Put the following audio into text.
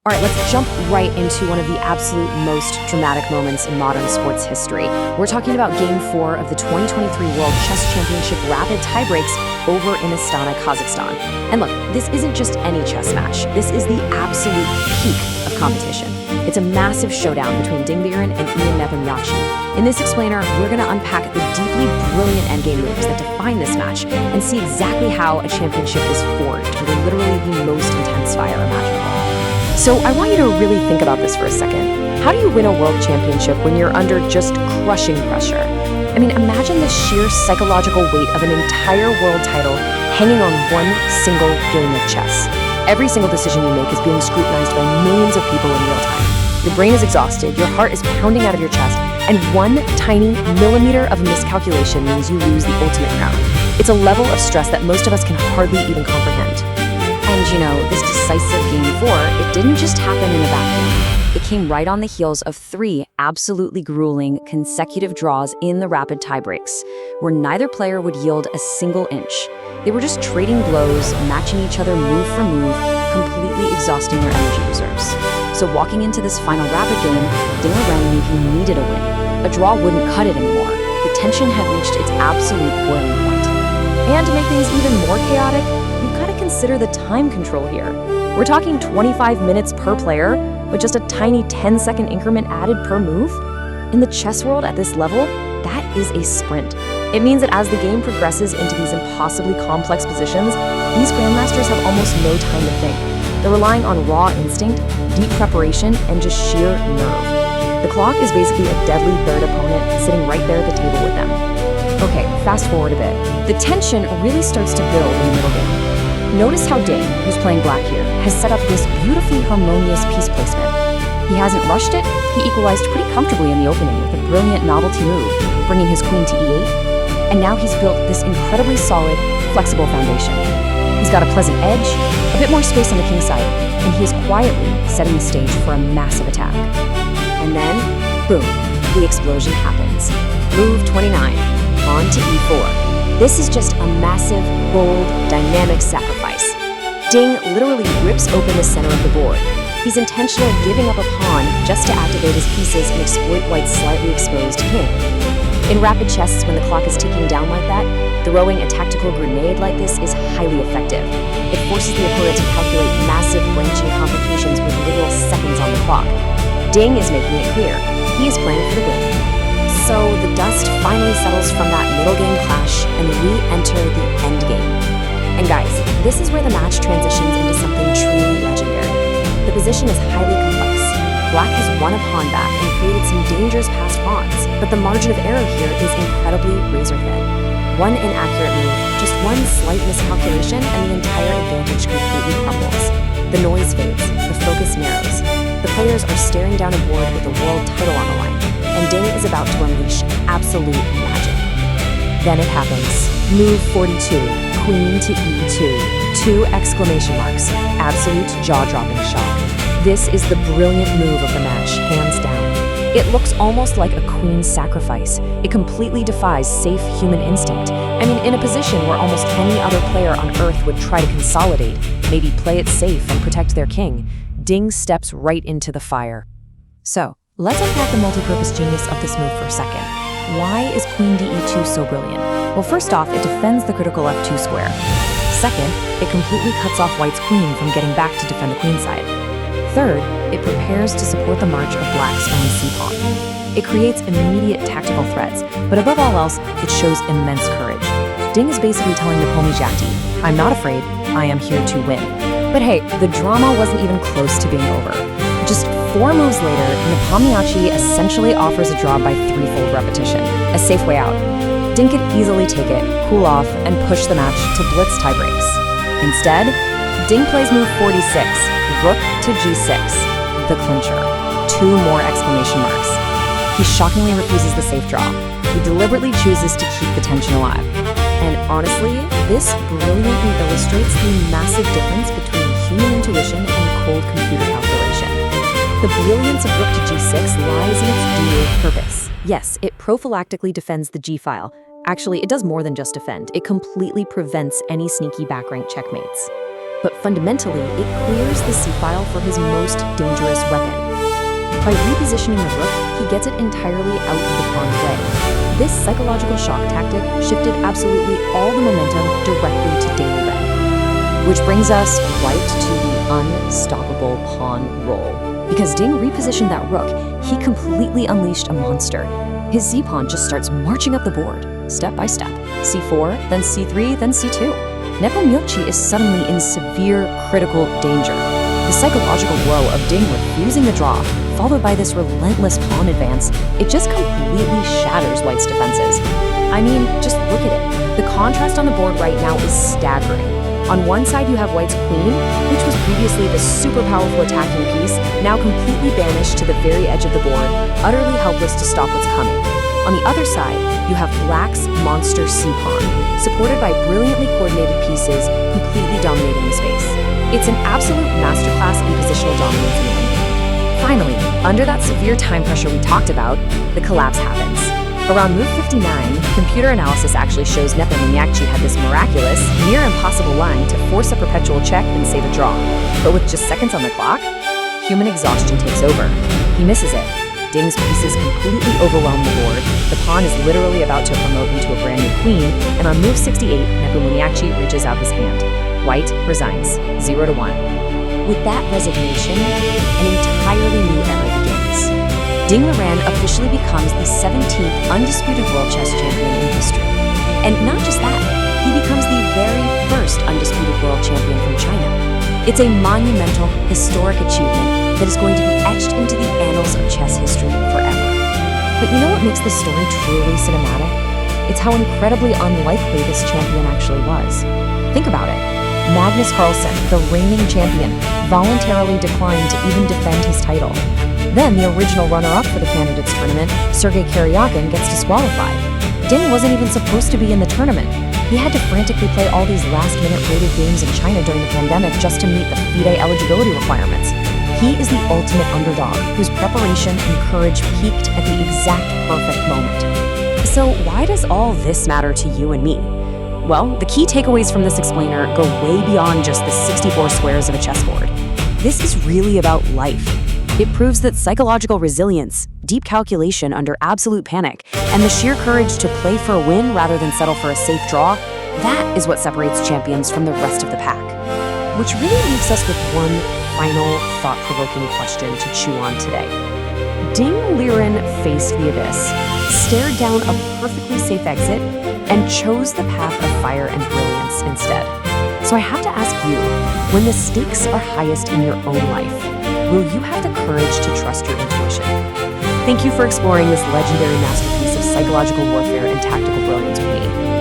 All right, let's jump right into one of the absolute most dramatic moments in modern sports history. We're talking about Game 4 of the 2023 World Chess Championship rapid tiebreaks over in Astana, Kazakhstan. And look, this isn't just any chess match. This is the absolute peak of competition. It's a massive showdown between Liren and Nepomniachtchi. In this explainer, we're going to unpack the deeply brilliant endgame moves that define this match and see exactly how a championship is forged with literally the most intense fire imaginable. So I want you to really think about this for a second. How do you win a world championship when you're under just crushing pressure? I mean, imagine the sheer psychological weight of an entire world title hanging on one single game of chess. Every single decision you make is being scrutinized by millions of people in real time. Your brain is exhausted, your heart is pounding out of your chest, and one tiny millimeter of a miscalculation means you lose the ultimate crown. It's a level of stress that most of us can hardly even comprehend. And you know, this decisive Game 4, it didn't just happen in a vacuum. It came right on the heels of 3 absolutely grueling consecutive draws in the rapid tiebreaks, where neither player would yield a single inch. They were just trading blows, matching each other move for move, completely exhausting their energy reserves. So walking into this final rapid game, Liren knew he needed a win. A draw wouldn't cut it anymore. The tension had reached its absolute boiling point. And to make things even more chaotic, you've got to consider the time control here. We're talking 25 minutes per player, with just a tiny 10-second increment added per move. In the chess world at this level, that is a sprint. It means that as the game progresses into these impossibly complex positions, these grandmasters have almost no time to think. They're relying on raw instinct, deep preparation, and just sheer nerve. The clock is basically a deadly third opponent sitting right there at the table with them. Okay, fast forward a bit. The tension really starts to build in the middle game. Notice how Ding, who's playing black here, has set up this beautifully harmonious piece placement. He hasn't rushed it, he equalized pretty comfortably in the opening with a brilliant novelty move, bringing his queen to e8, and now he's built this incredibly solid, flexible foundation. He's got a pleasant edge, a bit more space on the king side, and he is quietly setting the stage for a massive attack. And then, boom, the explosion happens. Move 29, on to e4. This is just a massive, bold, dynamic sacrifice. Ding literally rips open the center of the board. He's intentionally giving up a pawn just to activate his pieces and exploit White's slightly exposed king. In rapid chess, when the clock is ticking down like that, throwing a tactical grenade like this is highly effective. It forces the opponent to calculate massive branching complications with literal seconds on the clock. Ding is making it clear. He is playing for the win. So the dust finally settles from that middle game clash, and we enter the end game. And guys, this is where the match transitions into something truly legendary. The position is highly complex. Black has won a pawn back and created some dangerous passed pawns, but the margin of error here is incredibly razor-thin. One inaccurate move, just one slight miscalculation, and the entire advantage completely crumbles. The noise fades, the focus narrows. The players are staring down a board with the world title on the line, and Ding is about to unleash absolute magic. Then it happens. Move 42, queen to e2, 2 exclamation marks, absolute jaw-dropping shock. This is the brilliant move of the match, hands down. It looks almost like a queen's sacrifice. It completely defies safe human instinct. I mean, in a position where almost any other player on Earth would try to consolidate, maybe play it safe and protect their king, Ding steps right into the fire. So, let's unpack the multi-purpose genius of this move for a second. Why is queen to e2 so brilliant? Well, first off, it defends the critical f2 square. Second, it completely cuts off White's queen from getting back to defend the queen side. Third, it prepares to support the march of Black's own c-pawn. It creates immediate tactical threats, but above all else, it shows immense courage. Ding is basically telling Nepomniachtchi, I'm not afraid, I am here to win. But hey, the drama wasn't even close to being over. Just 4 moves later, Nepomniachtchi essentially offers a draw by 3-fold repetition, a safe way out. Ding could easily take it, cool off, and push the match to blitz tiebreaks. Instead, Ding plays move 46, rook to g6, the clincher. 2 more exclamation marks. He shockingly refuses the safe draw. He deliberately chooses to keep the tension alive. And honestly, this brilliantly illustrates the massive difference between human intuition and cold computer calculation. The brilliance of rook to g6 lies in its dual purpose. Yes, it prophylactically defends the g-file. Actually, it does more than just defend. It completely prevents any sneaky back rank checkmates. but fundamentally, it clears the c-file for his most dangerous weapon. By repositioning the rook, he gets it entirely out of the pawn's way. This psychological shock tactic shifted absolutely all the momentum directly to Ding Liren. Which brings us right to the unstoppable pawn roll. Because Ding repositioned that rook, he completely unleashed a monster. His z-pawn just starts marching up the board, step by step. c4, then c3, then c2. Nepomniachtchi is suddenly in severe, critical danger. The psychological blow of Ding refusing the draw, followed by this relentless pawn advance, it just completely shatters White's defenses. I mean, just look at it. The contrast on the board right now is staggering. On one side, you have White's queen, which was previously the super powerful attacking piece, now completely banished to the very edge of the board, utterly helpless to stop what's coming. On the other side, you have Black's monster c-pawn, supported by brilliantly coordinated pieces, completely dominating the space. It's an absolute masterclass in positional dominance in the lane. Finally, under that severe time pressure we talked about, the collapse happens. Around move 59, computer analysis actually shows Nepomniachtchi had this miraculous, near impossible line to force a perpetual check and save a draw. But with just seconds on the clock, human exhaustion takes over. He misses it. Ding's pieces completely overwhelm the board. The pawn is literally about to promote into a brand new queen, and on move 68, Nepomniachtchi reaches out his hand. White resigns, 0-1. With that resignation, an entirely new era begins. Ding Liren officially becomes the 17th undisputed world chess champion in history. And not just that, he becomes the very first undisputed world champion from China. It's a monumental, historic achievement that is going to be etched into the annals of chess history forever. But you know what makes this story truly cinematic? It's how incredibly unlikely this champion actually was. Think about it. Magnus Carlsen, the reigning champion, voluntarily declined to even defend his title. Then the original runner-up for the candidates tournament, Sergei Karyakin, gets disqualified. Ding wasn't even supposed to be in the tournament. He had to frantically play all these last-minute rated games in China during the pandemic just to meet the FIDE eligibility requirements. He is the ultimate underdog, whose preparation and courage peaked at the exact perfect moment. So why does all this matter to you and me? Well, the key takeaways from this explainer go way beyond just the 64 squares of a chessboard. This is really about life. It proves that psychological resilience, deep calculation under absolute panic, and the sheer courage to play for a win rather than settle for a safe draw, that is what separates champions from the rest of the pack. Which really leaves us with one final thought-provoking question to chew on today. Ding Liren faced the abyss, stared down a perfectly safe exit, and chose the path of fire and brilliance instead. So I have to ask you, when the stakes are highest in your own life, will you have the courage to trust your intuition? Thank you for exploring this legendary masterpiece of psychological warfare and tactical brilliance with me.